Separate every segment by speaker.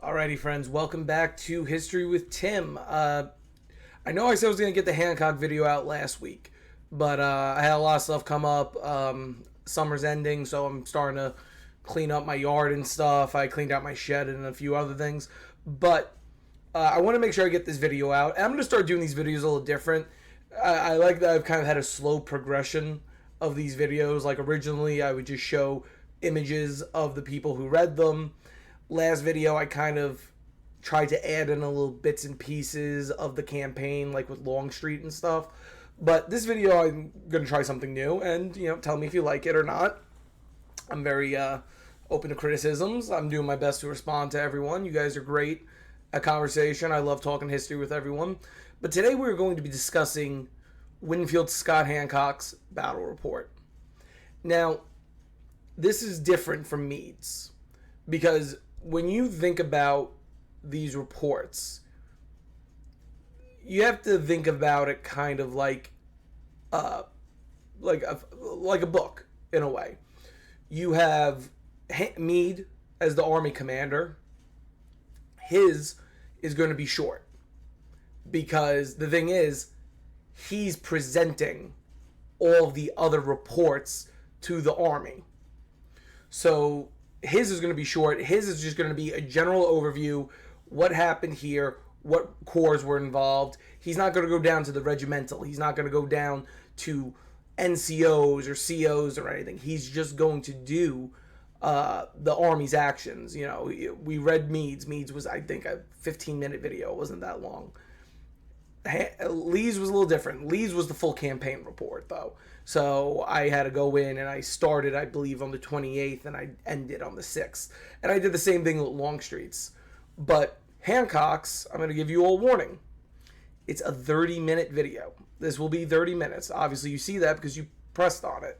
Speaker 1: Alrighty, friends, welcome back to History with Tim. I know I said I was going to get the Hancock video out last week, but I had a lot of stuff come up. Summer's ending, so I'm starting to clean up my yard and stuff. I cleaned out my shed and a few other things, but I want to make sure I get this video out. And I'm going to start doing these videos a little different. I like that I've kind of had a slow progression of these videos. Like originally, I would just show images of the people who read them. Last video, I kind of tried to add in a little bits and pieces of the campaign, like with Longstreet and stuff. But this video, I'm going to try something new, and, tell me if you like it or not. I'm very open to criticisms. I'm doing my best to respond to everyone. You guys are great at conversation. I love talking history with everyone. But today we're going to be discussing Winfield Scott Hancock's battle report. Now, this is different from Meade's, because when you think about these reports, you have to think about it kind of like a book in a way. You have Meade as the army commander. His is going to be short because the thing is, he's presenting all the other reports to the army. So his is going to be short. His is just going to be a general overview. What happened here? What corps were involved? He's not going to go down to the regimental. He's not going to go down to NCOs or COs or anything. He's just going to do the Army's actions. We read Meade's. Meade's was, I think, a 15-minute video. It wasn't that long. Lee's was a little different. Lee's was the full campaign report, though. So I had to go in, and I started, I believe, on the 28th, and I ended on the 6th. And I did the same thing with Longstreet's. But Hancock's, I'm going to give you all warning. It's a 30-minute video. This will be 30 minutes. Obviously, you see that because you pressed on it.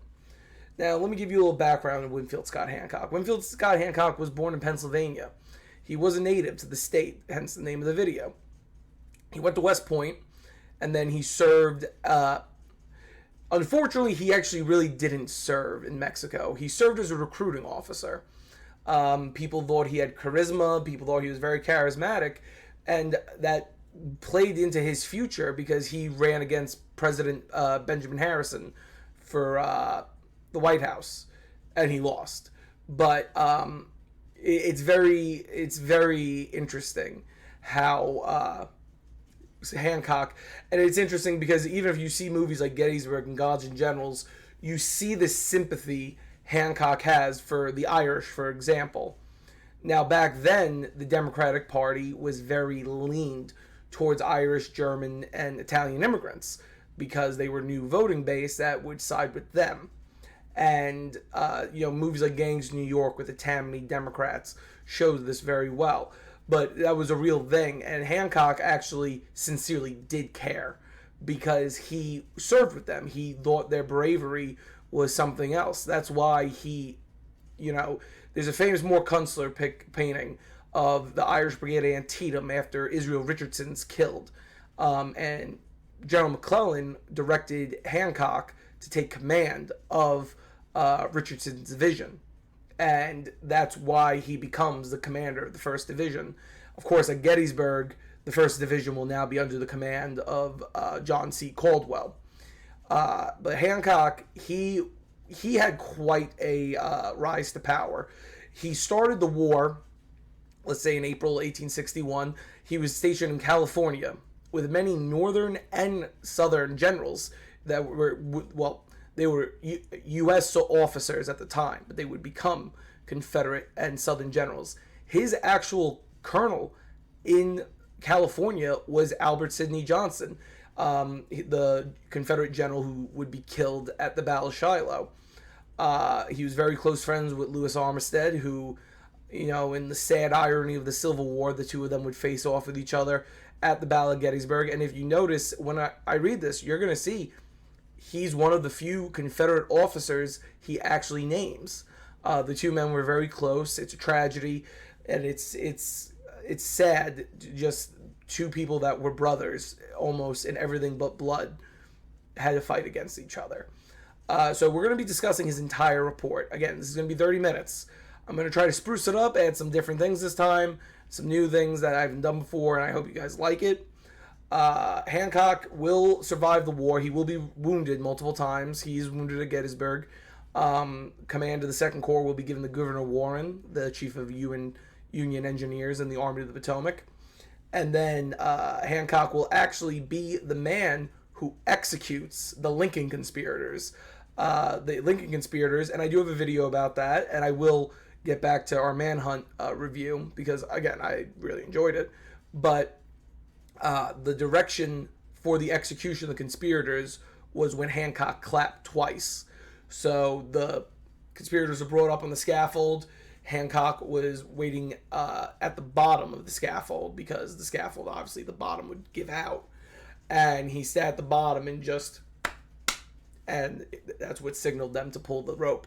Speaker 1: Now, let me give you a little background on Winfield Scott Hancock. Winfield Scott Hancock was born in Pennsylvania. He was a native to the state, hence the name of the video. He went to West Point, and then he served. Unfortunately, he actually really didn't serve in Mexico. He served as a recruiting officer. People thought he had charisma. People thought he was very charismatic, and that played into his future because he ran against President Benjamin Harrison for the White House, and he lost. But it's very interesting how Hancock, and it's interesting because even if you see movies like Gettysburg and Gods and Generals, you see the sympathy Hancock has for the Irish, for example. Now, back then, the Democratic Party was very leaned towards Irish, German, and Italian immigrants because they were new voting base that would side with them. And, movies like Gangs of New York with the Tammany Democrats shows this very well. But that was a real thing, and Hancock actually sincerely did care because he served with them. He thought their bravery was something else. That's why he, there's a famous Moore Kunstler painting of the Irish Brigade Antietam after Israel Richardson's killed. And General McClellan directed Hancock to take command of Richardson's division. And that's why he becomes the commander of the 1st Division. Of course, at Gettysburg, the 1st Division will now be under the command of John C. Caldwell. But Hancock, he had quite a rise to power. He started the war, let's say in April 1861. He was stationed in California with many northern and southern generals that were, they were U.S. officers at the time, but they would become Confederate and Southern generals. His actual colonel in California was Albert Sidney Johnston, the Confederate general who would be killed at the Battle of Shiloh. He was very close friends with Louis Armistead, who, in the sad irony of the Civil War, the two of them would face off with each other at the Battle of Gettysburg. And if you notice, when I read this, you're going to see he's one of the few Confederate officers he actually names. The two men were very close. It's a tragedy, and it's sad. Just two people that were brothers, almost in everything but blood, had to fight against each other. So we're going to be discussing his entire report. Again, this is going to be 30 minutes. I'm going to try to spruce it up, add some different things this time, some new things that I haven't done before, and I hope you guys like it. Hancock will survive the war. He will be wounded multiple times. He's wounded at Gettysburg. Command of the Second Corps will be given to Governor Warren, the chief of Union engineers in the Army of the Potomac. And then Hancock will actually be the man who executes the Lincoln conspirators. And I do have a video about that, and I will get back to our manhunt review, because, again, I really enjoyed it. But the direction for the execution of the conspirators was when Hancock clapped twice. So the conspirators were brought up on the scaffold. Hancock was waiting at the bottom of the scaffold, because the scaffold, obviously, the bottom would give out. And he sat at the bottom and that's what signaled them to pull the rope.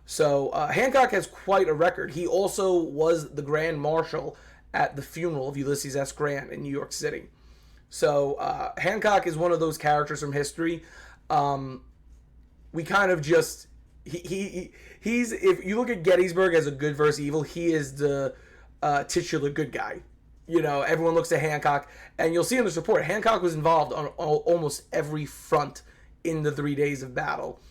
Speaker 1: So Hancock has quite a record. He also was the Grand Marshal at the funeral of Ulysses S. Grant in New York City. So Hancock is one of those characters from history. We kind of just... He's, if you look at Gettysburg as a good versus evil, he is the titular good guy. You know, everyone looks at Hancock, and you'll see in this report, Hancock was involved on almost every front in the 3 days of battle.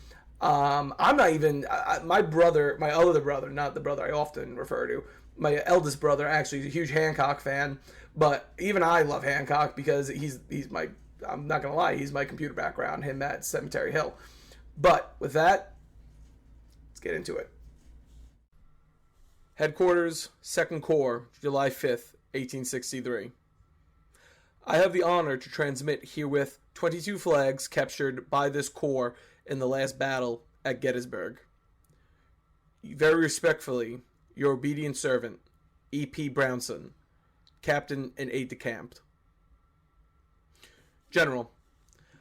Speaker 1: I'm not even, my other brother, not the brother I often refer to, my eldest brother actually is a huge Hancock fan, but even I love Hancock because he's my, I'm not going to lie, he's my computer background, him at Cemetery Hill. But with that, let's get into it. Headquarters, 2nd Corps, July 5th, 1863. I have the honor to transmit herewith 22 flags captured by this corps in the last battle at Gettysburg. Very respectfully, your obedient servant, E.P. Brownson, Captain and Aide-de-Camp. General,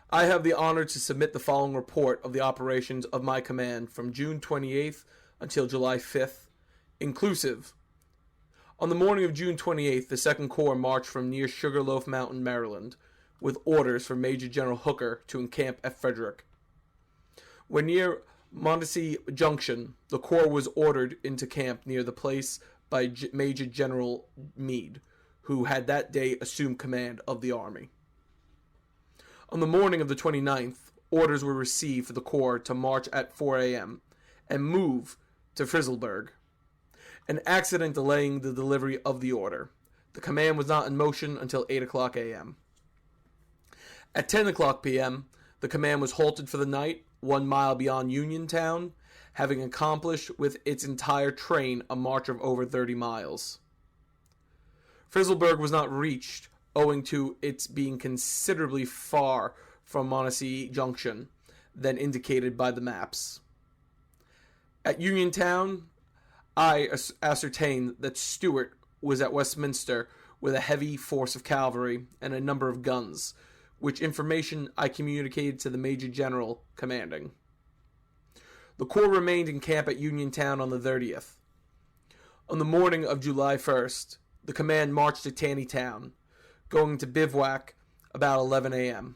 Speaker 1: I have the honor to submit the following report of the operations of my command from June 28th until July 5th, inclusive. On the morning of June 28th, the 2nd Corps marched from near Sugarloaf Mountain, Maryland, with orders from Major General Hooker to encamp at Frederick. When near Montgomery Junction, the Corps was ordered into camp near the place by Major General Meade, who had that day assumed command of the army. On the morning of the 29th, orders were received for the Corps to march at 4 a.m. and move to Frizzelburg. An accident delaying the delivery of the order. The command was not in motion until 8 o'clock a.m. At 10 o'clock p.m., the command was halted for the night 1 mile beyond Uniontown, having accomplished with its entire train a march of over 30 miles. Frizzelburg was not reached owing to its being considerably far from Montgomery Junction than indicated by the maps. At Uniontown, I ascertained that Stuart was at Westminster with a heavy force of cavalry and a number of guns, which information I communicated to the Major General commanding. The Corps remained in camp at Uniontown on the 30th. On the morning of July 1st, the command marched to Taneytown, going to bivouac about 11 a.m.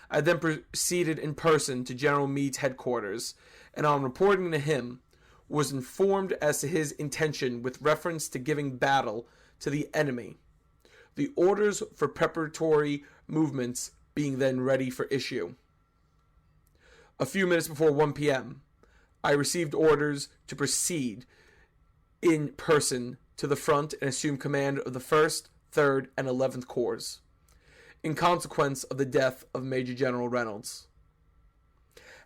Speaker 1: I then proceeded in person to General Meade's headquarters, and on reporting to him, was informed as to his intention with reference to giving battle to the enemy, the orders for preparatory movements being then ready for issue. A few minutes before 1 p.m., I received orders to proceed in person to the front and assume command of the 1st, 3rd, and 11th Corps, in consequence of the death of Major General Reynolds.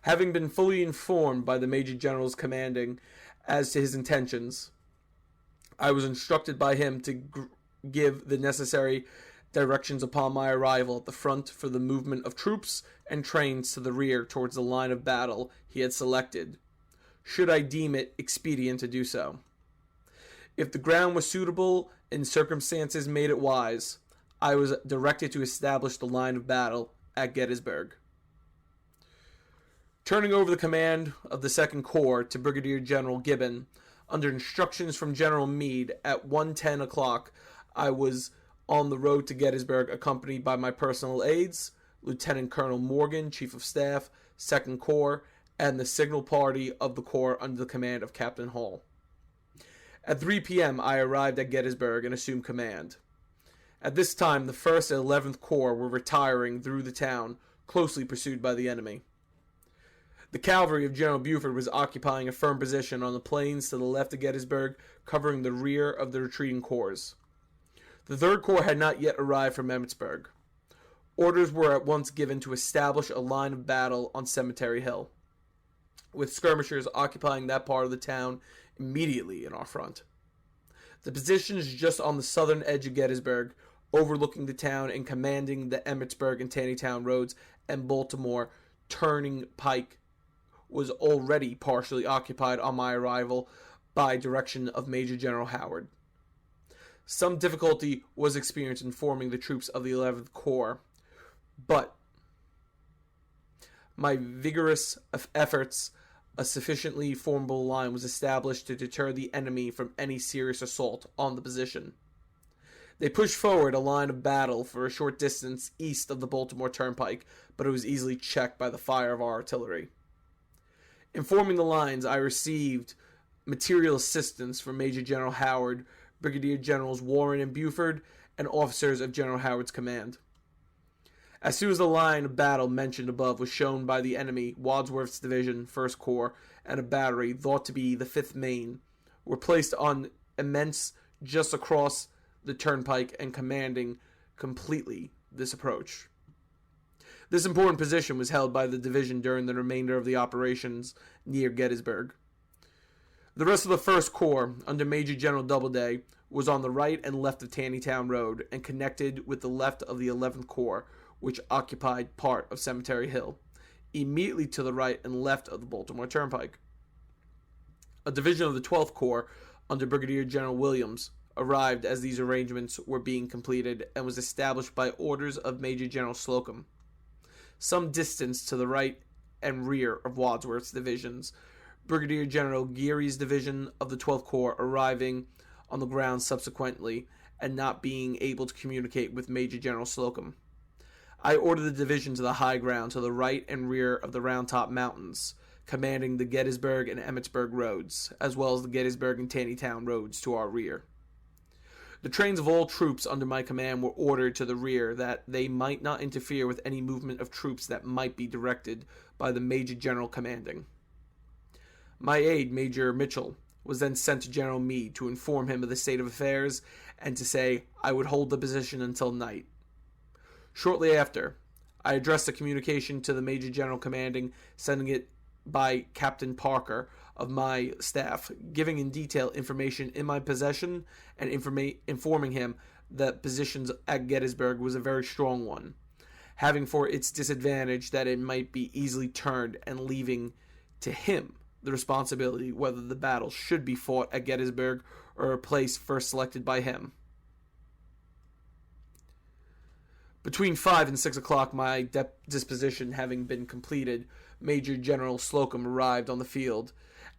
Speaker 1: Having been fully informed by the Major General's commanding as to his intentions, I was instructed by him to give the necessary directions upon my arrival at the front for the movement of troops and trains to the rear towards the line of battle he had selected, should I deem it expedient to do so. If the ground was suitable and circumstances made it wise, I was directed to establish the line of battle at Gettysburg. Turning over the command of the 2nd Corps to Brigadier General Gibbon, under instructions from General Meade at 1:10 o'clock, I was on the road to Gettysburg accompanied by my personal aides, Lieutenant Colonel Morgan, Chief of Staff, 2nd Corps, and the signal party of the Corps under the command of Captain Hall. At 3 p.m., I arrived at Gettysburg and assumed command. At this time, the 1st and 11th Corps were retiring through the town, closely pursued by the enemy. The cavalry of General Buford was occupying a firm position on the plains to the left of Gettysburg, covering the rear of the retreating corps. The 3rd Corps had not yet arrived from Emmitsburg. Orders were at once given to establish a line of battle on Cemetery Hill, with skirmishers occupying that part of the town immediately in our front. The positions just on the southern edge of Gettysburg, overlooking the town and commanding the Emmitsburg and Taneytown roads and Baltimore turning pike, was already partially occupied on my arrival by direction of Major General Howard. Some difficulty was experienced in forming the troops of the 11th Corps, but my vigorous efforts, a sufficiently formidable line was established to deter the enemy from any serious assault on the position. They pushed forward a line of battle for a short distance east of the Baltimore Turnpike, but it was easily checked by the fire of our artillery. In forming the lines, I received material assistance from Major General Howard, Brigadier Generals Warren and Buford, and officers of General Howard's command. As soon as the line of battle mentioned above was shown by the enemy, Wadsworth's division, 1st Corps, and a battery thought to be the 5th Maine, were placed on immense just across the turnpike and commanding completely this approach. This important position was held by the division during the remainder of the operations near Gettysburg. The rest of the 1st Corps, under Major General Doubleday, was on the right and left of Taneytown Road and connected with the left of the 11th Corps, which occupied part of Cemetery Hill, immediately to the right and left of the Baltimore Turnpike. A division of the 12th Corps, under Brigadier General Williams, arrived as these arrangements were being completed and was established by orders of Major General Slocum. Some distance to the right and rear of Wadsworth's divisions, Brigadier General Geary's division of the 12th Corps arriving on the ground subsequently and not being able to communicate with Major General Slocum. I ordered the division to the high ground to the right and rear of the Round Top Mountains, commanding the Gettysburg and Emmitsburg roads, as well as the Gettysburg and Taneytown roads to our rear. The trains of all troops under my command were ordered to the rear that they might not interfere with any movement of troops that might be directed by the Major General commanding. My aide, Major Mitchell, was then sent to General Meade to inform him of the state of affairs and to say I would hold the position until night. Shortly after, I addressed a communication to the Major General commanding, sending it by Captain Parker of my staff, giving in detail information in my possession and informing him that positions at Gettysburg was a very strong one, having for its disadvantage that it might be easily turned and leaving to him the responsibility whether the battle should be fought at Gettysburg or a place first selected by him. Between 5 and 6 o'clock, my disposition having been completed, Major General Slocum arrived on the field,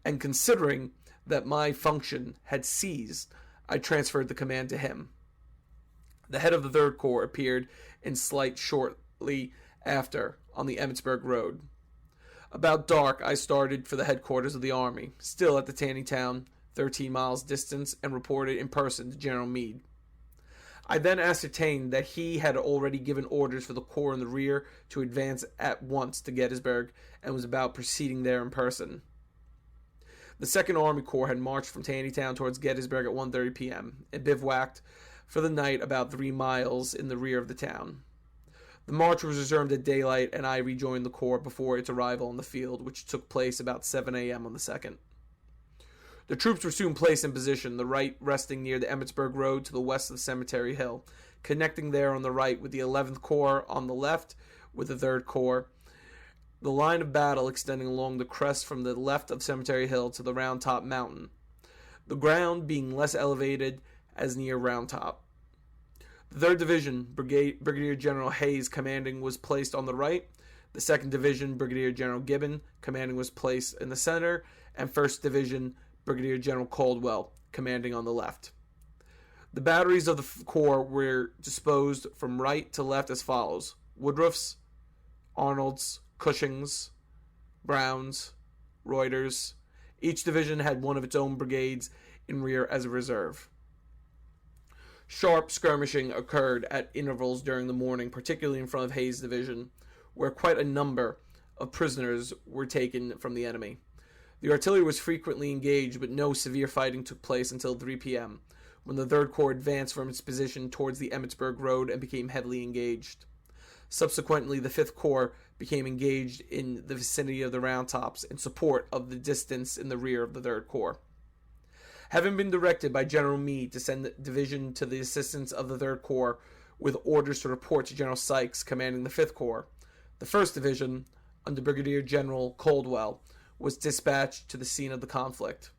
Speaker 1: and considering that my function had ceased, I transferred the command to him. The head of the 3rd Corps appeared in sight shortly after on the Emmitsburg Road. About dark, I started for the headquarters of the Army, still at the Taneytown, 13 miles distance, and reported in person to General Meade. I then ascertained that he had already given orders for the corps in the rear to advance at once to Gettysburg and was about proceeding there in person. The 2nd Army Corps had marched from Taneytown towards Gettysburg at 1:30 p.m. and bivouacked for the night about 3 miles in the rear of the town. The march was resumed at daylight, and I rejoined the corps before its arrival on the field, which took place about 7 a.m. on the 2nd. The troops were soon placed in position, the right resting near the Emmitsburg Road to the west of Cemetery Hill, connecting there on the right with the 11th Corps on the left with the 3rd Corps. The line of battle extending along the crest from the left of Cemetery Hill to the Round Top Mountain, the ground being less elevated as near Round Top. The 3rd Division, Brigadier General Hayes commanding, was placed on the right. The 2nd Division, Brigadier General Gibbon commanding, was placed in the center, and 1st Division, Brigadier General Caldwell commanding, on the left. The batteries of the Corps were disposed from right to left as follows: Woodruff's, Arnold's, Cushing's, Brown's, Reuter's. Each division had one of its own brigades in rear as a reserve. Sharp skirmishing occurred at intervals during the morning, particularly in front of Hayes' division, where quite a number of prisoners were taken from the enemy. The artillery was frequently engaged, but no severe fighting took place until 3 p.m., when the 3rd Corps advanced from its position towards the Emmitsburg Road and became heavily engaged. Subsequently, the 5th Corps became engaged in the vicinity of the Round Tops in support of the distance in the rear of the 3rd Corps. Having been directed by General Meade to send the division to the assistance of the 3rd Corps with orders to report to General Sykes commanding the 5th Corps, the 1st Division, under Brigadier General Caldwell, was dispatched to the scene of the conflict.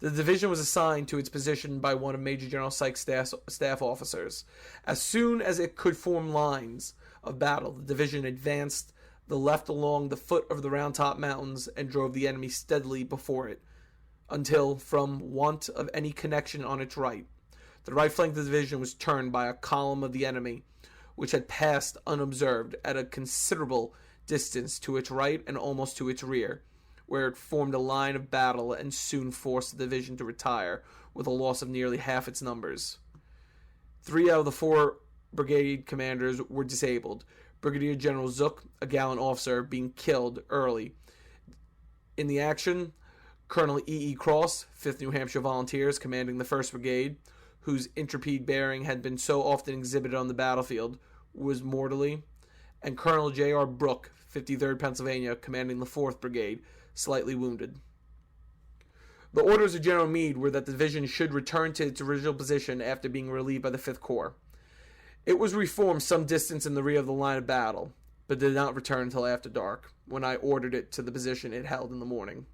Speaker 1: The division was assigned to its position by one of Major General Sykes' staff officers. As soon as it could form lines of battle, the division advanced the left along the foot of the Round Top Mountains and drove the enemy steadily before it, until, from want of any connection on its right, the right flank of the division was turned by a column of the enemy, which had passed unobserved at a considerable distance to its right and almost to its rear, where it formed a line of battle and soon forced the division to retire, with a loss of nearly half its numbers. 3 out of the 4 brigade commanders were disabled, Brigadier General Zook, a gallant officer, being killed early. In the action, Colonel E. E. Cross, 5th New Hampshire Volunteers, commanding the 1st Brigade, whose intrepid bearing had been so often exhibited on the battlefield, was mortally, and Colonel J. R. Brooke, 53rd Pennsylvania, commanding the 4th Brigade, slightly wounded. The orders of General Meade were that the division should return to its original position after being relieved by the 5th Corps. It was reformed some distance in the rear of the line of battle, but did not return until after dark, when I ordered it to the position it held in the morning.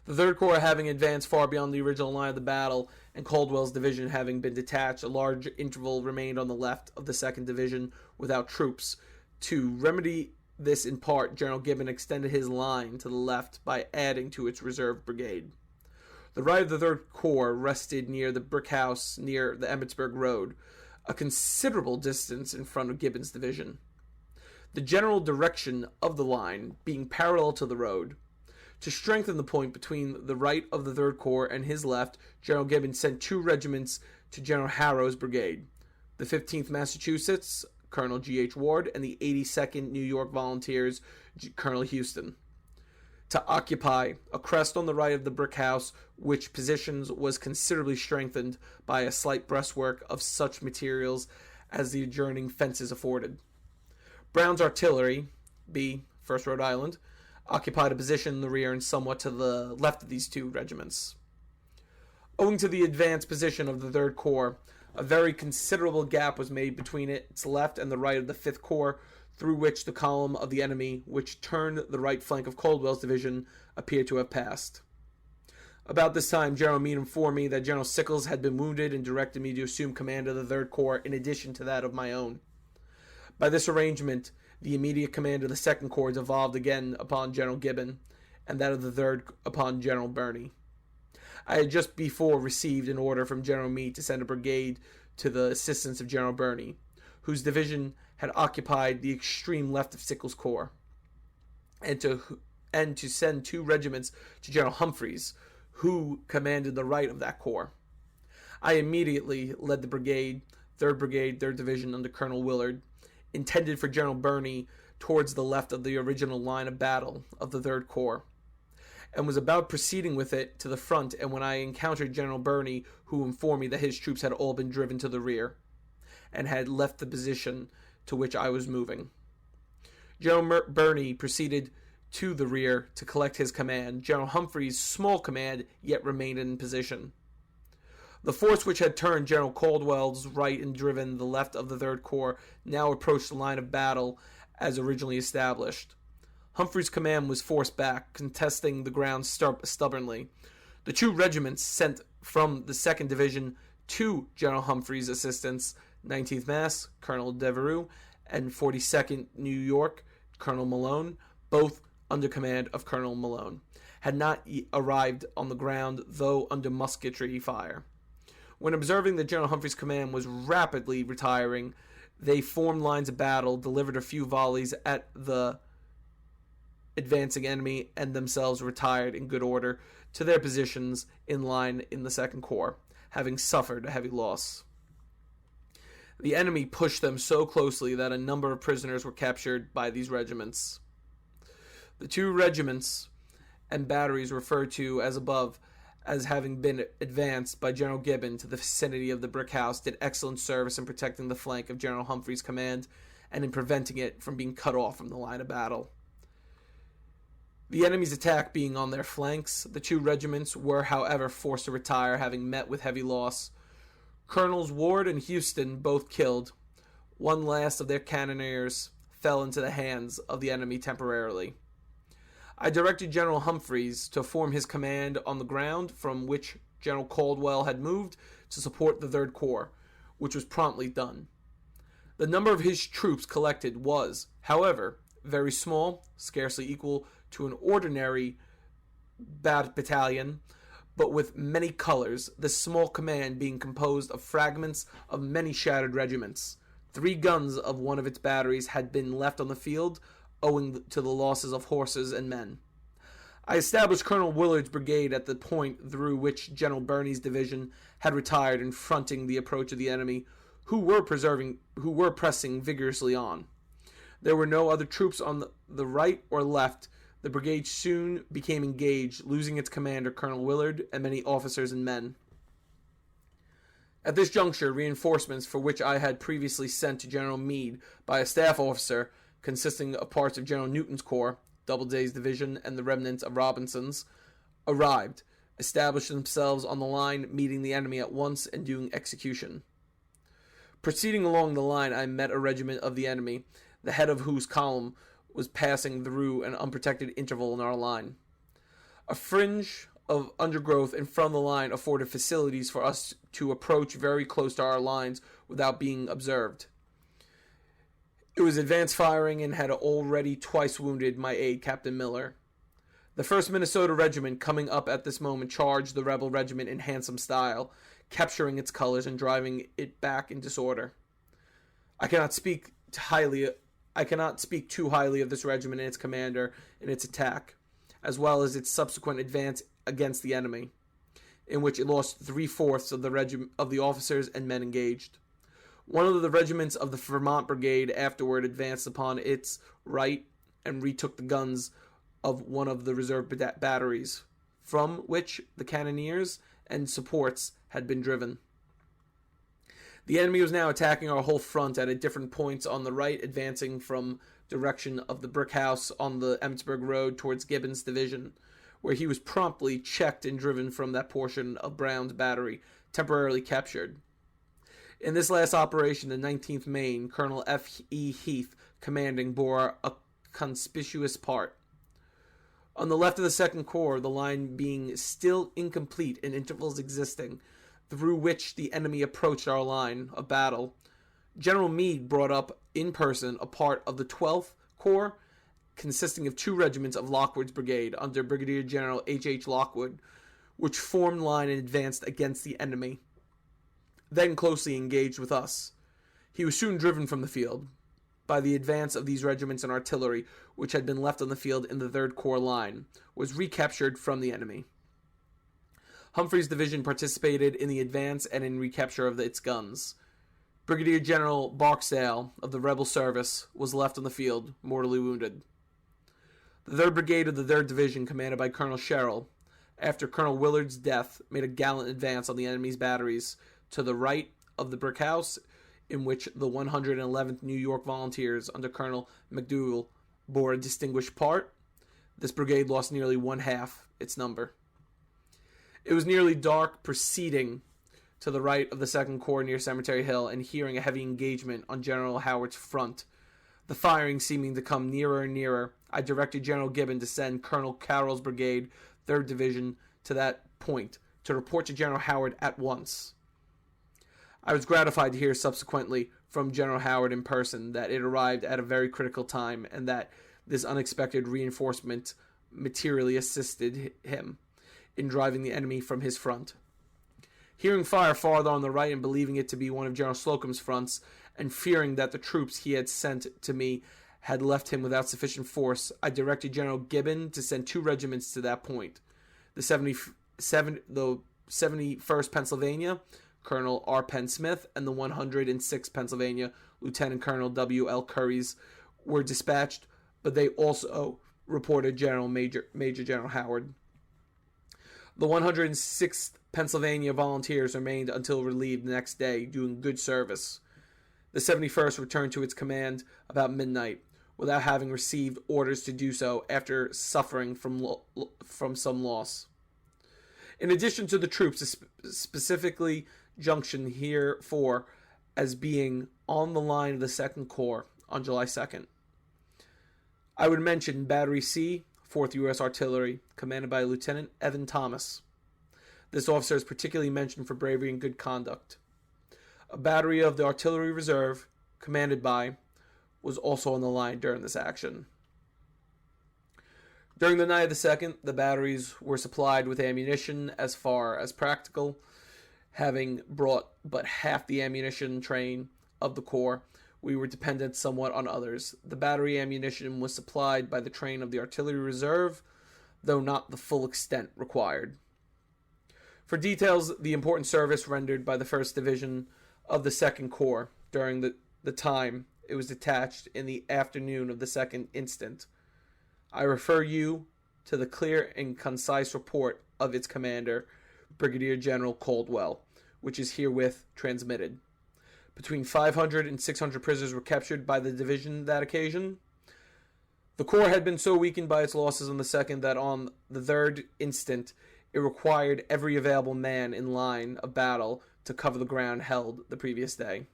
Speaker 1: The 3rd Corps having advanced far beyond the original line of the battle, and Caldwell's division having been detached, a large interval remained on the left of the 2nd Division without troops. To remedy this in part, General Gibbon extended his line to the left by adding to its reserve brigade. The right of the 3rd Corps rested near the brick house near the Emmitsburg Road, a considerable distance in front of Gibbon's division. The general direction of the line being parallel to the road. To strengthen the point between the right of the 3rd Corps and his left, General Gibbon sent 2 regiments to General Harrow's brigade, the 15th Massachusetts, Colonel G. H. Ward, and the 82nd New York Volunteers, Colonel Houston, to occupy a crest on the right of the brick house, which positions was considerably strengthened by a slight breastwork of such materials as the adjoining fences afforded. Brown's artillery, B, 1st Rhode Island, occupied a position in the rear and somewhat to the left of these 2 regiments. Owing to the advanced position of the 3rd Corps, a very considerable gap was made between its left and the right of the 5th Corps, through which the column of the enemy, which turned the right flank of Caldwell's division, appeared to have passed. About this time, General Meade informed me that General Sickles had been wounded and directed me to assume command of the 3rd Corps in addition to that of my own. By this arrangement, the immediate command of the 2nd Corps devolved again upon General Gibbon, and that of the 3rd upon General Birney. I had just before received an order from General Meade to send a brigade to the assistance of General Birney, whose division had occupied the extreme left of Sickles' corps, and to send 2 regiments to General Humphreys, who commanded the right of that corps. I immediately led the brigade, 3rd 3rd Division under Colonel Willard, intended for General Birney, towards the left of the original line of battle of the 3rd Corps, and was about proceeding with it to the front, and when I encountered General Birney, who informed me that his troops had all been driven to the rear, and had left the position to which I was moving. General Birney proceeded to the rear to collect his command. General Humphreys' small command yet remained in position. The force which had turned General Caldwell's right and driven the left of the 3rd Corps now approached the line of battle as originally established. Humphreys' command was forced back, contesting the ground stubbornly. The 2 regiments sent from the 2nd Division to General Humphreys' assistance, 19th Mass, Colonel Devereux, and 42nd New York, Colonel Malone, both under command of Colonel Malone, had not arrived on the ground, though under musketry fire. When observing that General Humphreys' command was rapidly retiring, they formed lines of battle, delivered a few volleys at the advancing enemy and themselves retired in good order to their positions in line in the Second Corps, having suffered a heavy loss. The enemy pushed them so closely that a number of prisoners were captured by these regiments. The 2 regiments and batteries referred to as above as having been advanced by General Gibbon to the vicinity of the brick house did excellent service in protecting the flank of General Humphreys' command and in preventing it from being cut off from the line of battle. The enemy's attack being on their flanks, the 2 regiments were, however, forced to retire, having met with heavy loss. Colonels Ward and Houston both killed. One last of their cannoneers fell into the hands of the enemy temporarily. I directed General Humphreys to form his command on the ground from which General Caldwell had moved to support the Third Corps, which was promptly done. The number of his troops collected was, however, very small, scarcely equal to an ordinary battalion, but with many colors, this small command being composed of fragments of many shattered regiments. 3 guns of one of its batteries had been left on the field, owing to the losses of horses and men. I established Colonel Willard's brigade at the point through which General Birney's division had retired in fronting the approach of the enemy, who were pressing vigorously on. There were no other troops on the right or left. The brigade soon became engaged, losing its commander, Colonel Willard, and many officers and men. At this juncture, reinforcements for which I had previously sent to General Meade by a staff officer consisting of parts of General Newton's corps, Doubleday's division, and the remnants of Robinson's, arrived, established themselves on the line, meeting the enemy at once and doing execution. Proceeding along the line, I met a regiment of the enemy, the head of whose column was passing through an unprotected interval in our line. A fringe of undergrowth in front of the line afforded facilities for us to approach very close to our lines without being observed. It was advance firing and had already twice wounded my aide, Captain Miller. The 1st Minnesota Regiment, coming up at this moment, charged the rebel regiment in handsome style, capturing its colors and driving it back in disorder. I cannot speak too highly of this regiment and its commander in its attack, as well as its subsequent advance against the enemy, in which it lost 3/4 of the officers and men engaged. One of the regiments of the Vermont Brigade afterward advanced upon its right and retook the guns of one of the reserve batteries, from which the cannoneers and supports had been driven. The enemy was now attacking our whole front at different points on the right, advancing from direction of the brick house on the Emmitsburg Road towards Gibbon's division, where he was promptly checked and driven from that portion of Brown's battery, temporarily captured. In this last operation, the 19th Maine, Colonel F.E. Heath, commanding, bore a conspicuous part. On the left of the Second Corps, the line being still incomplete and intervals existing, through which the enemy approached our line of battle, General Meade brought up in person a part of the 12th Corps, consisting of 2 regiments of Lockwood's brigade under Brigadier General H. Lockwood, which formed line and advanced against the enemy, then closely engaged with us. He was soon driven from the field by the advance of these regiments and artillery, which had been left on the field in the 3rd Corps line, was recaptured from the enemy. Humphreys' division participated in the advance and in recapture of its guns. Brigadier General Barksdale of the rebel service was left on the field, mortally wounded. The 3rd Brigade of the 3rd Division, commanded by Colonel Sherrill, after Colonel Willard's death, made a gallant advance on the enemy's batteries to the right of the brick house, in which the 111th New York Volunteers under Colonel McDougal bore a distinguished part. This brigade lost nearly 1/2 its number. It was nearly dark proceeding to the right of the 2nd Corps near Cemetery Hill and hearing a heavy engagement on General Howard's front. The firing seeming to come nearer and nearer, I directed General Gibbon to send Colonel Carroll's brigade, 3rd Division, to that point to report to General Howard at once. I was gratified to hear subsequently from General Howard in person that it arrived at a very critical time and that this unexpected reinforcement materially assisted him in driving the enemy from his front. Hearing fire farther on the right and believing it to be one of General Slocum's fronts, and fearing that the troops he had sent to me had left him without sufficient force, I directed General Gibbon to send 2 regiments to that point. The 71st Pennsylvania, Colonel R. Penn Smith, and the 106th Pennsylvania, Lieutenant Colonel W. L. Curries, were dispatched, but they also reported Major General Howard. The 106th Pennsylvania Volunteers remained until relieved the next day, doing good service. The 71st returned to its command about midnight, without having received orders to do so after suffering from some loss. In addition to the troops specifically junctioned here for as being on the line of the 2nd Corps on July 2nd, I would mention Battery C, 4th U.S. Artillery, commanded by Lieutenant Evan Thomas. This officer is particularly mentioned for bravery and good conduct. A battery of the Artillery Reserve, commanded by, was also on the line during this action. During the night of the 2nd, the batteries were supplied with ammunition as far as practical, having brought but half the ammunition train of the Corps. We were dependent somewhat on others. The battery ammunition was supplied by the train of the Artillery Reserve, though not the full extent required. For details, the important service rendered by the 1st Division of the 2nd Corps during the time it was detached in the afternoon of the 2nd instant, I refer you to the clear and concise report of its commander, Brigadier General Caldwell, which is herewith transmitted. Between 500 and 600 prisoners were captured by the division that occasion. The Corps had been so weakened by its losses on the 2nd that on the 3rd instant it required every available man in line of battle to cover the ground held the previous day.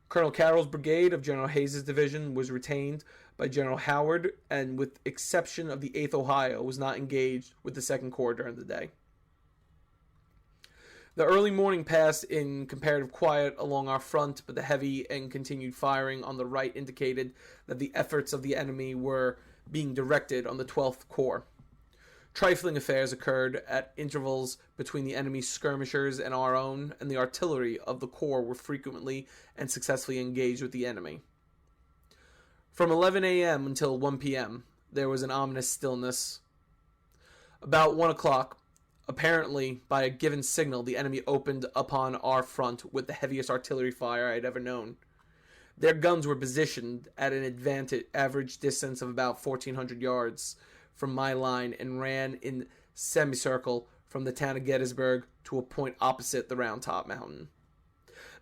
Speaker 1: Colonel Carroll's brigade of General Hayes' division was retained by General Howard, and with exception of the 8th Ohio, was not engaged with the 2nd Corps during the day. The early morning passed in comparative quiet along our front, but the heavy and continued firing on the right indicated that the efforts of the enemy were being directed on the 12th Corps. Trifling affairs occurred at intervals between the enemy's skirmishers and our own, and the artillery of the Corps were frequently and successfully engaged with the enemy. From 11 a.m. until 1 p.m., there was an ominous stillness. About 1 o'clock, apparently by a given signal, the enemy opened upon our front with the heaviest artillery fire I had ever known. Their guns were positioned at an average distance of about 1,400 yards from my line and ran in semicircle from the town of Gettysburg to a point opposite the Round Top Mountain.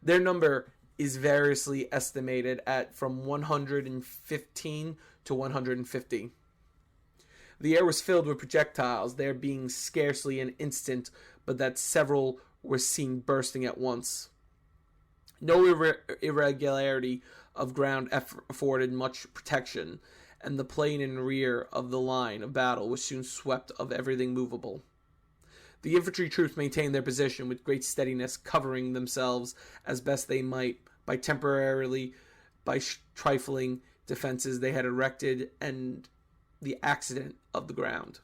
Speaker 1: Their number is variously estimated at from 115 to 150. The air was filled with projectiles, there being scarcely an instant but that several were seen bursting at once. No irregularity of ground afforded much protection, and the plain and rear of the line of battle was soon swept of everything movable. The infantry troops maintained their position with great steadiness, covering themselves as best they might by trifling defenses they had erected and the accident of the ground.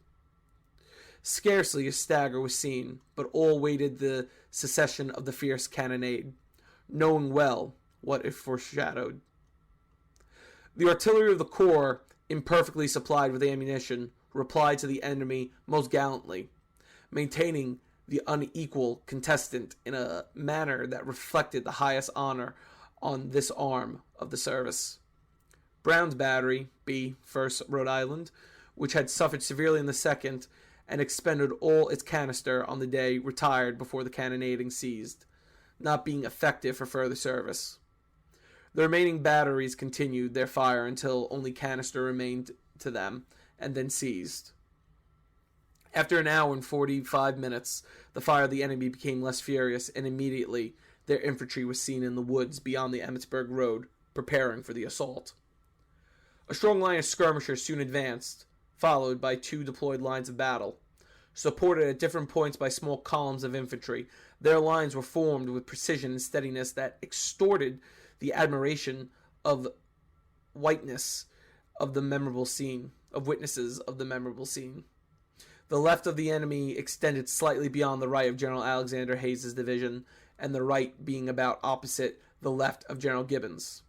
Speaker 1: Scarcely a stagger was seen, but all waited the cessation of the fierce cannonade, knowing well what it foreshadowed. The artillery of the Corps, imperfectly supplied with ammunition, replied to the enemy most gallantly, maintaining the unequal contestant in a manner that reflected the highest honor on this arm of the service. Brown's battery, B, 1st Rhode Island, which had suffered severely in the 2nd and expended all its canister on the day, retired before the cannonading ceased, not being effective for further service. The remaining batteries continued their fire until only canister remained to them, and then ceased. After an hour and 45 minutes, the fire of the enemy became less furious, and immediately their infantry was seen in the woods beyond the Emmitsburg road, preparing for the assault. A strong line of skirmishers soon advanced, followed by 2 deployed lines of battle. Supported at different points by small columns of infantry, their lines were formed with precision and steadiness that extorted the admiration of witnesses of the memorable scene. The left of the enemy extended slightly beyond the right of General Alexander Hayes' division, and the right being about opposite the left of General Gibbon's.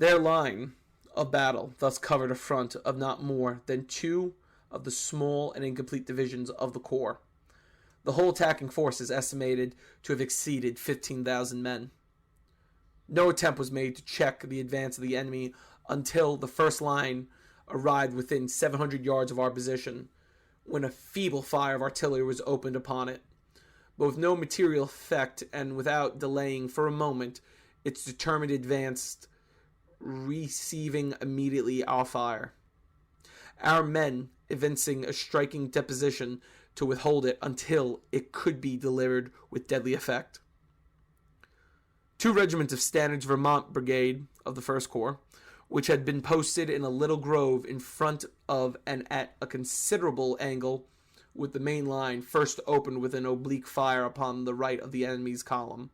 Speaker 1: Their line of battle thus covered a front of not more than 2 of the small and incomplete divisions of the corps. The whole attacking force is estimated to have exceeded 15,000 men. No attempt was made to check the advance of the enemy until the first line arrived within 700 yards of our position, when a feeble fire of artillery was opened upon it, but with no material effect, and without delaying for a moment its determined advance, receiving immediately our fire. Our men evincing a striking disposition to withhold it until it could be delivered with deadly effect. 2 regiments of Stannard's Vermont Brigade of the 1st Corps, which had been posted in a little grove in front of and at a considerable angle with the main line, first opened with an oblique fire upon the right of the enemy's column,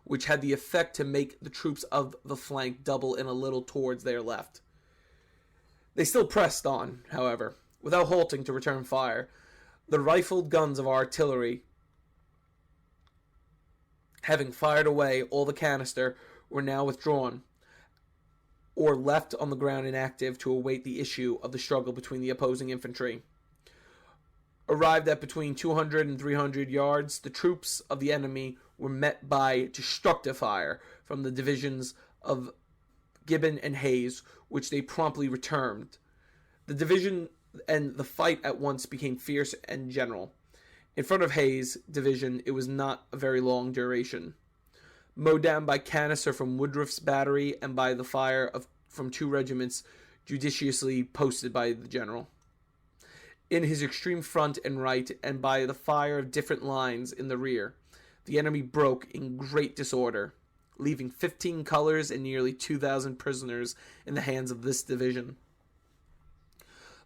Speaker 1: which had the effect to make the troops of the flank double in a little towards their left. They still pressed on, however, without halting to return fire. The rifled guns of our artillery, having fired away all the canister, were now withdrawn, or left on the ground inactive to await the issue of the struggle between the opposing infantry. Arrived at between 200 and 300 yards, the troops of the enemy were met by destructive fire from the divisions of Gibbon and Hayes, which they promptly returned. The division and the fight at once became fierce and general. In front of Hayes' division, it was not a very long duration. Mowed down by canister from Woodruff's battery and by the fire from 2 regiments judiciously posted by the general. In his extreme front and right, and by the fire of different lines in the rear, the enemy broke in great disorder, leaving 15 colors and nearly 2,000 prisoners in the hands of this division.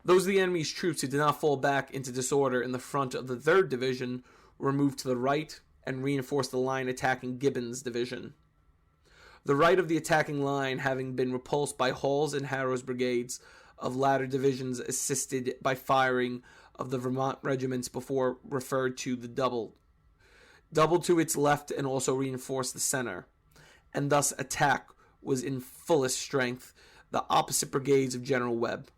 Speaker 1: Those of the enemy's troops who did not fall back into disorder in the front of the 3rd Division were moved to the right and reinforced the line attacking Gibbon's division. The right of the attacking line having been repulsed by Hall's and Harrow's brigades of latter divisions, assisted by firing of the Vermont regiments before referred to, the doubled to its left and also reinforced the center, and thus attack was in fullest strength the opposite brigades of General Webb.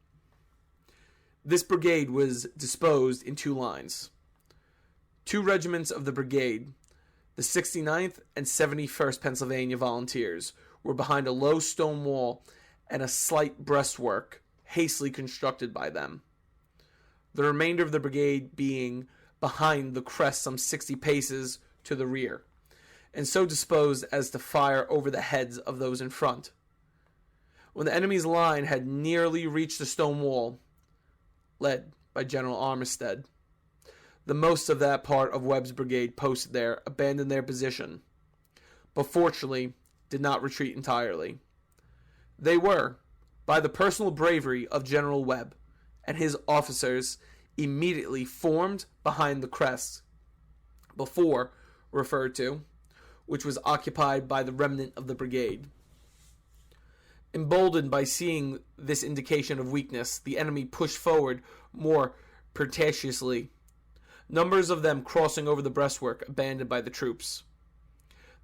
Speaker 1: This brigade was disposed in 2 lines. 2 regiments of the brigade, the 69th and 71st Pennsylvania Volunteers, were behind a low stone wall and a slight breastwork hastily constructed by them. The remainder of the brigade being behind the crest some 60 paces to the rear, and so disposed as to fire over the heads of those in front. When the enemy's line had nearly reached the stone wall, led by General Armistead, the most of that part of Webb's brigade posted there abandoned their position, but fortunately did not retreat entirely. They were, by the personal bravery of General Webb and his officers, immediately formed behind the crest before referred to, which was occupied by the remnant of the brigade. Emboldened by seeing this indication of weakness, the enemy pushed forward more pertinaciously, numbers of them crossing over the breastwork abandoned by the troops.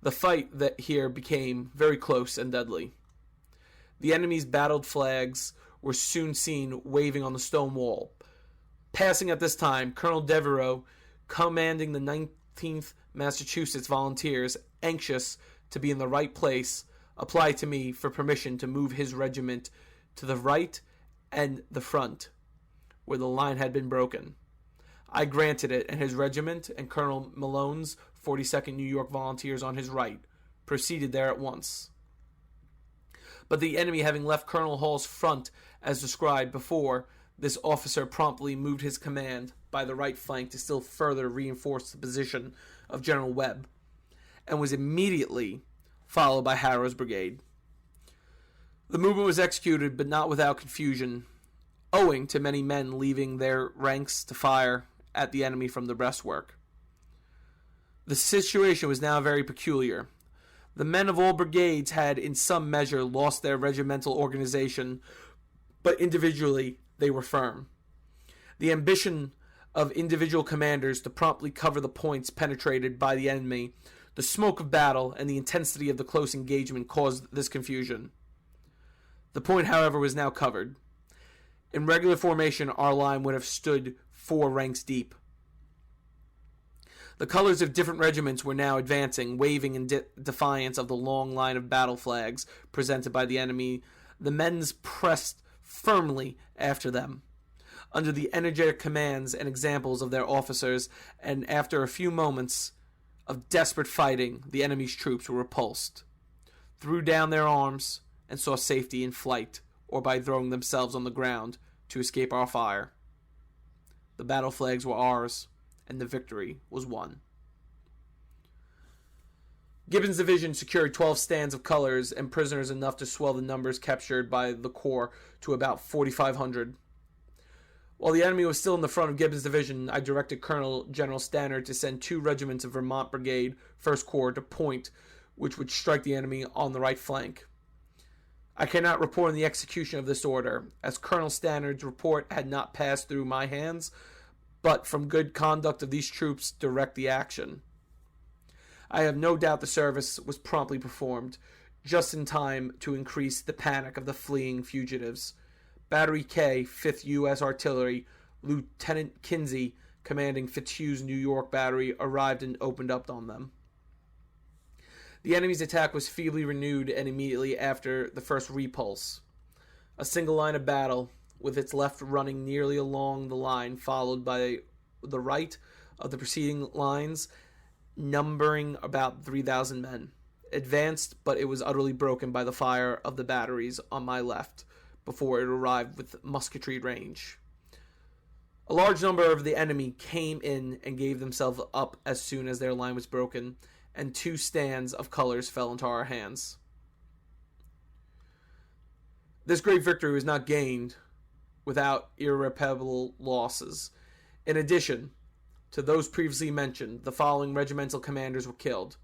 Speaker 1: The fight that here became very close and deadly. The enemy's battled flags were soon seen waving on the stone wall. Passing at this time, Colonel Devereux, commanding the 19th Massachusetts Volunteers, anxious to be in the right place, applied to me for permission to move his regiment to the right and the front, where the line had been broken. I granted it, and his regiment and Colonel Malone's 42nd New York Volunteers on his right proceeded there at once. But the enemy having left Colonel Hall's front as described before, this officer promptly moved his command by the right flank to still further reinforce the position of General Webb, and was immediately followed by Harrow's brigade. The movement was executed, but not without confusion, owing to many men leaving their ranks to fire at the enemy from the breastwork. The situation was now very peculiar. The men of all brigades had in some measure lost their regimental organization, but individually they were firm. The ambition of individual commanders to promptly cover the points penetrated by the enemy, the smoke of battle, and the intensity of the close engagement caused this confusion. The point, however, was now covered. In regular formation, our line would have stood 4 ranks deep. The colors of different regiments were now advancing, waving in defiance of the long line of battle flags presented by the enemy. The men pressed firmly after them, under the energetic commands and examples of their officers, and after a few moments of desperate fighting, the enemy's troops were repulsed, threw down their arms, and sought safety in flight, or by throwing themselves on the ground to escape our fire. The battle flags were ours, and the victory was won. Gibbon's division secured 12 stands of colors and prisoners enough to swell the numbers captured by the Corps to about 4,500. While the enemy was still in the front of Gibbon's division, I directed Colonel General Stannard to send 2 regiments of Vermont Brigade, 1st Corps, to Point, which would strike the enemy on the right flank. I cannot report on the execution of this order, as Colonel Stannard's report had not passed through my hands, but from good conduct of these troops direct the action. I have no doubt the service was promptly performed, just in time to increase the panic of the fleeing fugitives. Battery K, 5th U.S. Artillery, Lieutenant Kinsey, commanding Fitzhugh's New York Battery, arrived and opened up on them. The enemy's attack was feebly renewed and immediately after the first repulse. A single line of battle, with its left running nearly along the line, followed by the right of the preceding lines, numbering about 3,000 men, advanced, but it was utterly broken by the fire of the batteries on my left before it arrived with musketry range. A large number of the enemy came in and gave themselves up as soon as their line was broken, and 2 stands of colors fell into our hands. This great victory was not gained without irreparable losses. In addition to those previously mentioned, the following regimental commanders were killed: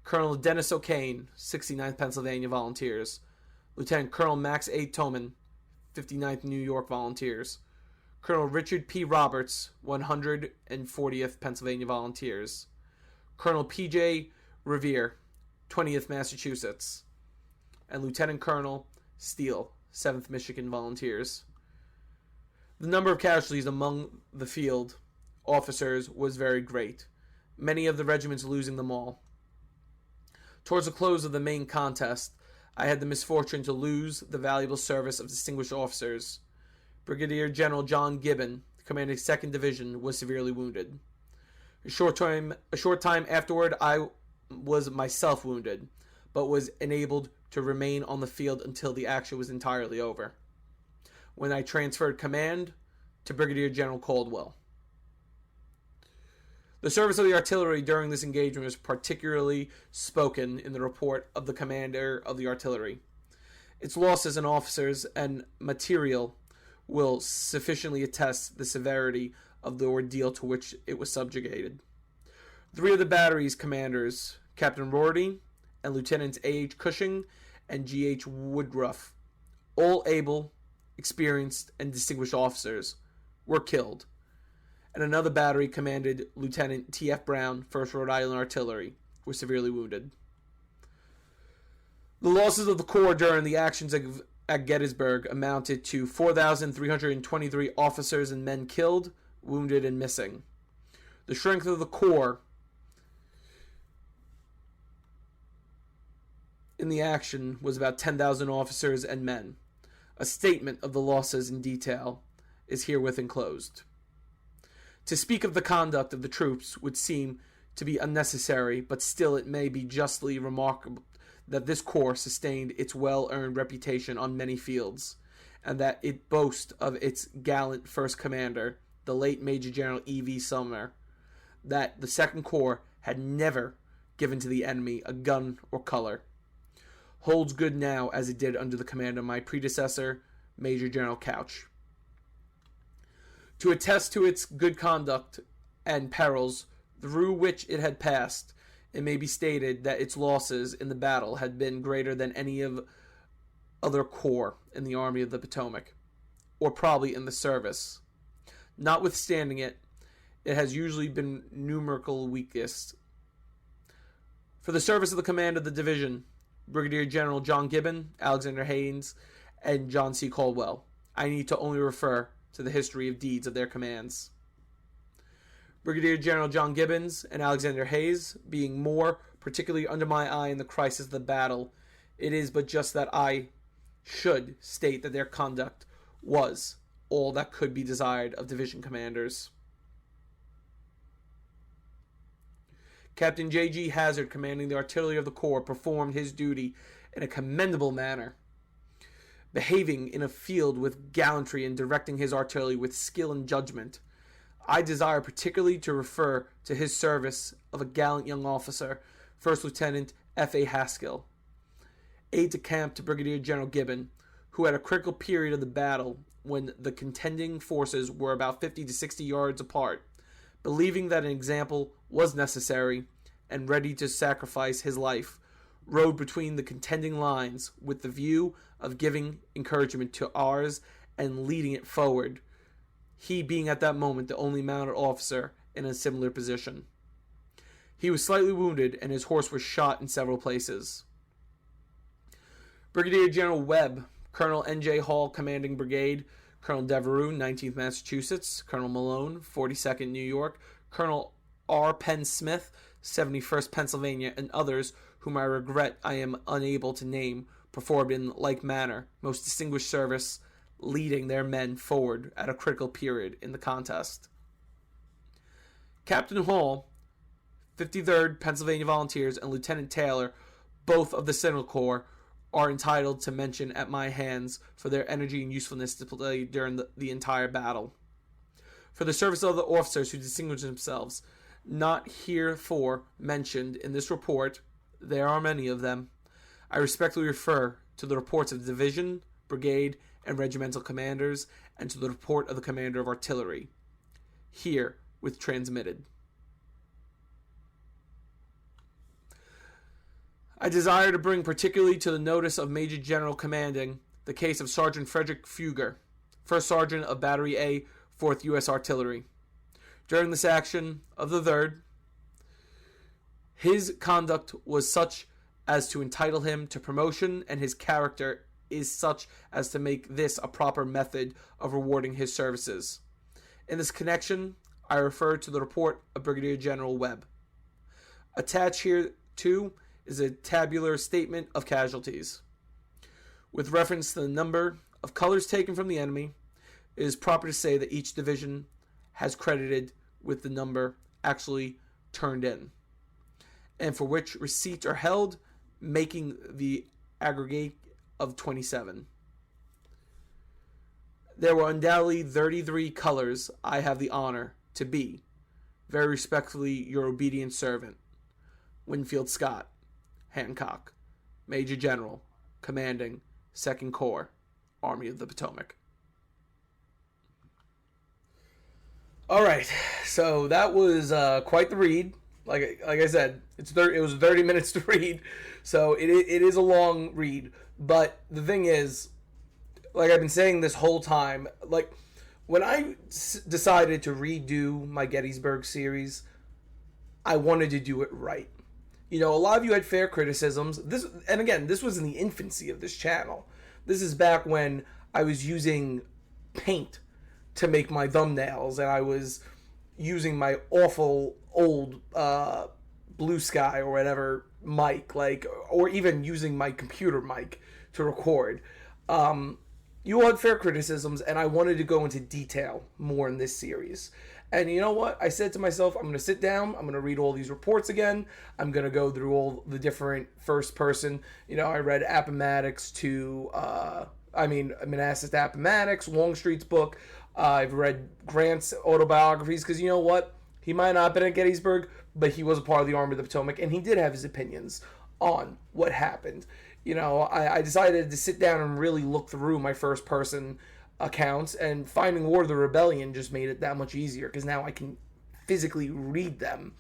Speaker 1: Colonel Dennis O'Kane, 69th Pennsylvania Volunteers; Lieutenant Colonel Max A. Toman, 59th New York Volunteers; Colonel Richard P. Roberts, 140th Pennsylvania Volunteers; Colonel P.J. Revere, 20th Massachusetts; and Lieutenant Colonel Steele, 7th Michigan Volunteers. The number of casualties among the field officers was very great, many of the regiments losing them all. Towards the close of the main contest, I had the misfortune to lose the valuable service of distinguished officers. Brigadier General John Gibbon, commanding 2nd Division, was severely wounded. A short time afterward, I was myself wounded, but was enabled to remain on the field until the action was entirely over, when I transferred command to Brigadier General Caldwell. The service of the artillery during this engagement was particularly spoken in the report of the commander of the artillery. Its losses in officers and material will sufficiently attest the severity of the ordeal to which it was subjugated. 3 of the battery's commanders, Captain Rorty and Lieutenants A.H. Cushing and G.H. Woodruff, all able, experienced, and distinguished officers, were killed, and another battery commanded Lieutenant T.F. Brown, 1st Rhode Island Artillery, was severely wounded. The losses of the Corps during the actions at Gettysburg amounted to 4,323 officers and men killed, wounded, and missing. The strength of the Corps in the action was about 10,000 officers and men. A statement of the losses in detail is herewith enclosed. To speak of the conduct of the troops would seem to be unnecessary, but still it may be justly remarkable that this corps sustained its well-earned reputation on many fields, and that it boasts of its gallant first commander, the late Major General E.V. Sumner, that the Second Corps had never given to the enemy a gun or color, holds good now as it did under the command of my predecessor, Major General Couch. To attest to its good conduct and perils through which it had passed, it may be stated that its losses in the battle had been greater than any of other corps in the Army of the Potomac, or probably in the service. Notwithstanding it has usually been numerical weakest. For the service of the command of the division, Brigadier General John Gibbon, Alexander Haines, and John C. Caldwell. I need to only refer to the history of deeds of their commands. Brigadier General John Gibbons and Alexander Hayes being more particularly under my eye in the crisis of the battle, it is but just that I should state that their conduct was all that could be desired of division commanders. Captain J.G. Hazard, commanding the artillery of the corps, performed his duty in a commendable manner, behaving in a field with gallantry and directing his artillery with skill and judgment. I desire particularly to refer to his service of a gallant young officer, First Lieutenant F.A. Haskell, aide-de-camp to Brigadier General Gibbon, who at a critical period of the battle, when the contending forces were about 50 to 60 yards apart, believing that an example was necessary and ready to sacrifice his life, rode between the contending lines with the view of giving encouragement to ours and leading it forward, he being at that moment the only mounted officer in a similar position. He was slightly wounded and his horse was shot in several places. Brigadier General Webb, Colonel N.J. Hall, commanding brigade, Colonel Devereux, 19th Massachusetts, Colonel Malone, 42nd New York, Colonel R. Penn Smith, 71st Pennsylvania, and others whom I regret I am unable to name, performed in like manner most distinguished service, leading their men forward at a critical period in the contest. Captain Hall, 53rd Pennsylvania Volunteers, and Lieutenant Taylor, both of the Sentinel Corps, are entitled to mention at my hands for their energy and usefulness displayed during the entire battle. For the service of the officers who distinguished themselves, not herefore mentioned in this report, there are many of them, I respectfully refer to the reports of the division, brigade, and regimental commanders, and to the report of the commander of artillery, here with transmitted. I desire to bring particularly to the notice of Major General commanding the case of Sergeant Frederick Fugger, First Sergeant of Battery A, 4th U.S. Artillery. During this action of the 3rd, his conduct was such as to entitle him to promotion, and his character is such as to make this a proper method of rewarding his services. In this connection, I refer to the report of Brigadier General Webb. Attached here, too, is a tabular statement of casualties. With reference to the number of colors taken from the enemy, it is proper to say that each division has credited with the number actually turned in, and for which receipts are held, making the aggregate of 27. There were undoubtedly 33 colors. I have the honor to be, very respectfully, your obedient servant, Winfield Scott Hancock, Major General, commanding 2nd Corps, Army of the Potomac. All right, so that was quite the read. Like I said, it was 30 minutes to read, so it is a long read. But the thing is, like I've been saying this whole time, like when I decided to redo my Gettysburg series, I wanted to do it right. You know, a lot of you had fair criticisms. And again, this was in the infancy of this channel. This is back when I was using paint to make my thumbnails, and I was using my awful old Blue Sky or whatever mic, or even using my computer mic to record. You all had fair criticisms, and I wanted to go into detail more in this series. And you know what? I said to myself, I'm going to sit down, I'm going to read all these reports again, I'm going to go through all the different first person, I read Appomattox to, Manassas to Appomattox, Longstreet's book, I've read Grant's autobiographies, because you know what? He might not have been at Gettysburg, but he was a part of the Army of the Potomac, and he did have his opinions on what happened. I decided to sit down and really look through my first person accounts, and finding War of the Rebellion just made it that much easier, because now I can physically read them,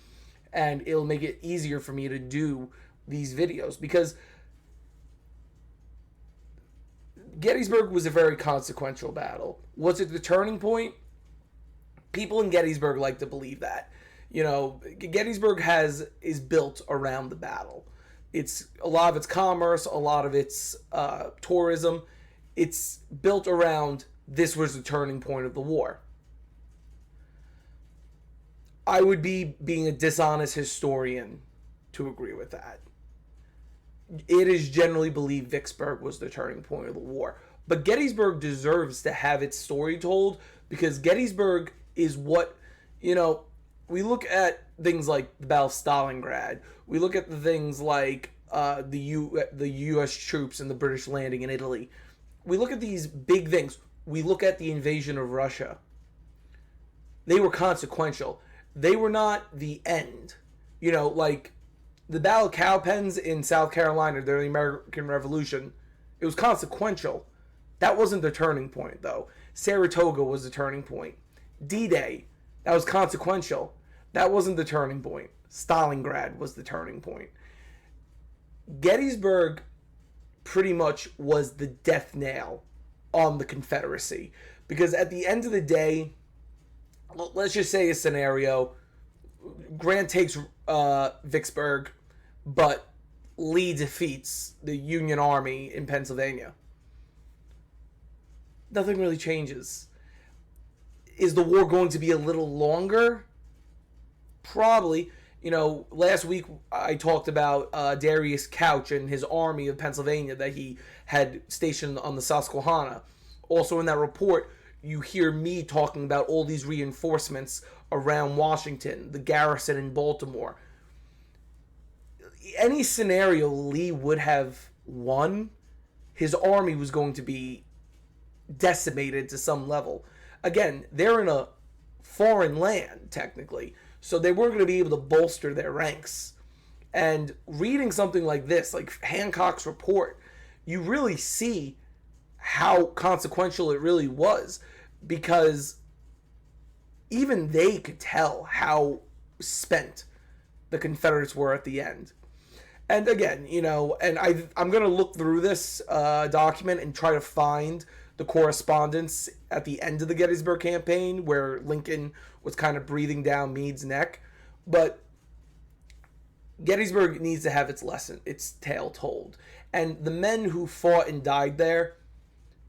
Speaker 1: and it'll make it easier for me to do these videos, because Gettysburg was a very consequential battle. Was it the turning point? People in Gettysburg like to believe that. Gettysburg is built around the battle. It's a lot of its commerce, a lot of its tourism. It's built around this was the turning point of the war. I would be being a dishonest historian to agree with that. It is generally believed Vicksburg was the turning point of the war. But Gettysburg deserves to have its story told, because Gettysburg is what, we look at things like the Battle of Stalingrad. We look at the things like the U.S. troops and the British landing in Italy. We look at these big things. We look at the invasion of Russia. They were consequential. They were not the end. Like the Battle of Cowpens in South Carolina during the American Revolution, it was consequential. That wasn't the turning point, though. Saratoga was the turning point. D-Day, that was consequential. That wasn't the turning point. Stalingrad was the turning point. Gettysburg pretty much was the death nail on the Confederacy. Because at the end of the day, let's just say a scenario, Grant takes Vicksburg, but Lee defeats the Union Army in Pennsylvania. Nothing really changes. Is the war going to be a little longer? Probably. Last week I talked about Darius Couch and his army of Pennsylvania that he had stationed on the Susquehanna. Also in that report, you hear me talking about all these reinforcements around Washington, the garrison in Baltimore. Any scenario Lee would have won, his army was going to be decimated to some level. Again, they're in a foreign land, technically, so they weren't going to be able to bolster their ranks. And reading something like this, like Hancock's report, you really see how consequential it really was, because even they could tell how spent the Confederates were at the end. And again, and I'm going to look through this document and try to find the correspondence at the end of the Gettysburg campaign where Lincoln was kind of breathing down Meade's neck. But Gettysburg needs to have its tale told. And the men who fought and died there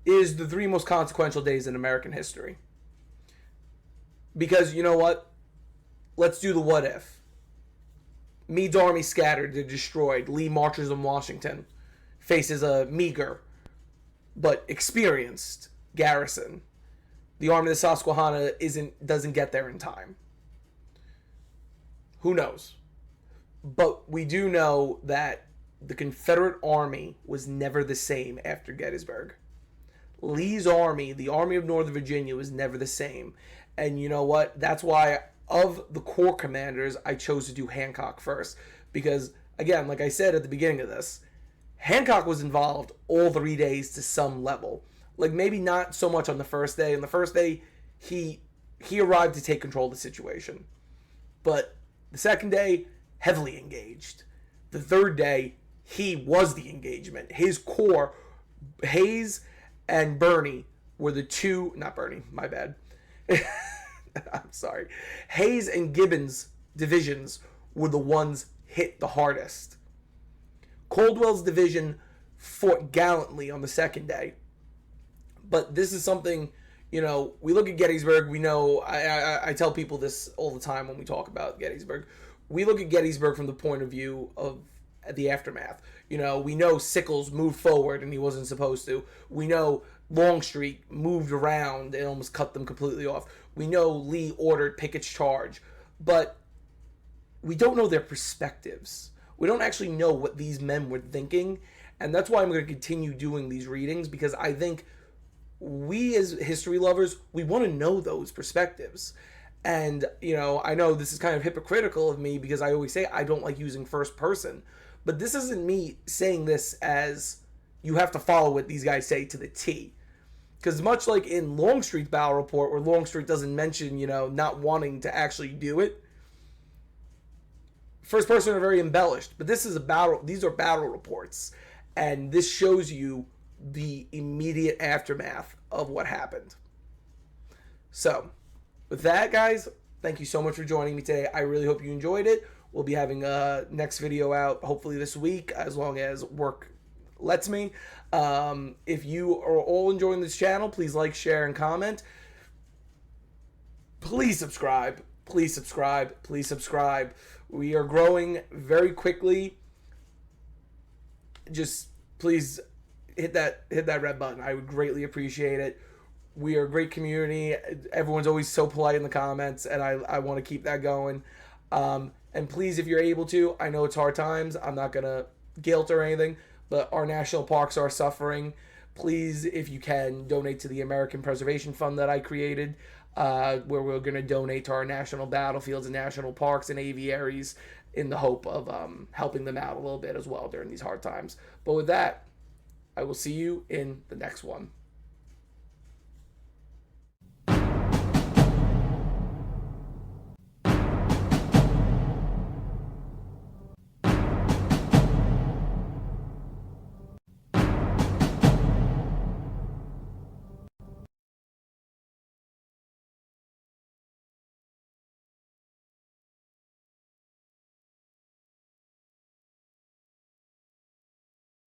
Speaker 1: is the 3 most consequential days in American history. Because you know what? Let's do the what if. Meade's army scattered, they're destroyed. Lee marches on Washington, faces a meager but experienced garrison. The army of the Susquehanna doesn't get there in time. Who knows? But we do know that the Confederate army was never the same after Gettysburg. Lee's army, the Army of Northern Virginia, was never the same. And you know what? That's why of the corps commanders, I chose to do Hancock first. Because, again, like I said at the beginning of this, Hancock was involved all 3 days to some level. Like, maybe not so much on the first day. On the first day, he arrived to take control of the situation. But the second day, heavily engaged. The third day, he was the engagement. His corps, Hayes and Birney, were the two... Not Birney, my bad. I'm sorry. Hayes and Gibbon's divisions were the ones hit the hardest. Caldwell's division fought gallantly on the second day. But this is something, we look at Gettysburg, we know, I tell people this all the time when we talk about Gettysburg. We look at Gettysburg from the point of view of the aftermath. We know Sickles moved forward and he wasn't supposed to. We know Longstreet moved around and almost cut them completely off. We know Lee ordered Pickett's charge. But we don't know their perspectives. We don't actually know what these men were thinking. And that's why I'm going to continue doing these readings, because I think we as history lovers, we want to know those perspectives. And, I know this is kind of hypocritical of me because I always say I don't like using first person. But this isn't me saying this as you have to follow what these guys say to the T. Because much like in Longstreet's battle report, where Longstreet doesn't mention, not wanting to actually do it, first person are very embellished. But this is these are battle reports. And this shows you the immediate aftermath of what happened. So, with that, guys, thank you so much for joining me today. I really hope you enjoyed it. We'll be having a next video out hopefully this week, as long as work lets me. If you are all enjoying this channel, please like, share, and comment. Please subscribe. Please subscribe. Please subscribe. We are growing very quickly. Just please hit that red button. I would greatly appreciate it. We are a great community. Everyone's always so polite in the comments, and I want to keep that going. And please, if you're able to, I know it's hard times. I'm not going to guilt or anything, but our national parks are suffering. Please, if you can, donate to the American Preservation Fund that I created, where we're going to donate to our national battlefields and national parks and aviaries in the hope of helping them out a little bit as well during these hard times. But with that, I will see you in the next one.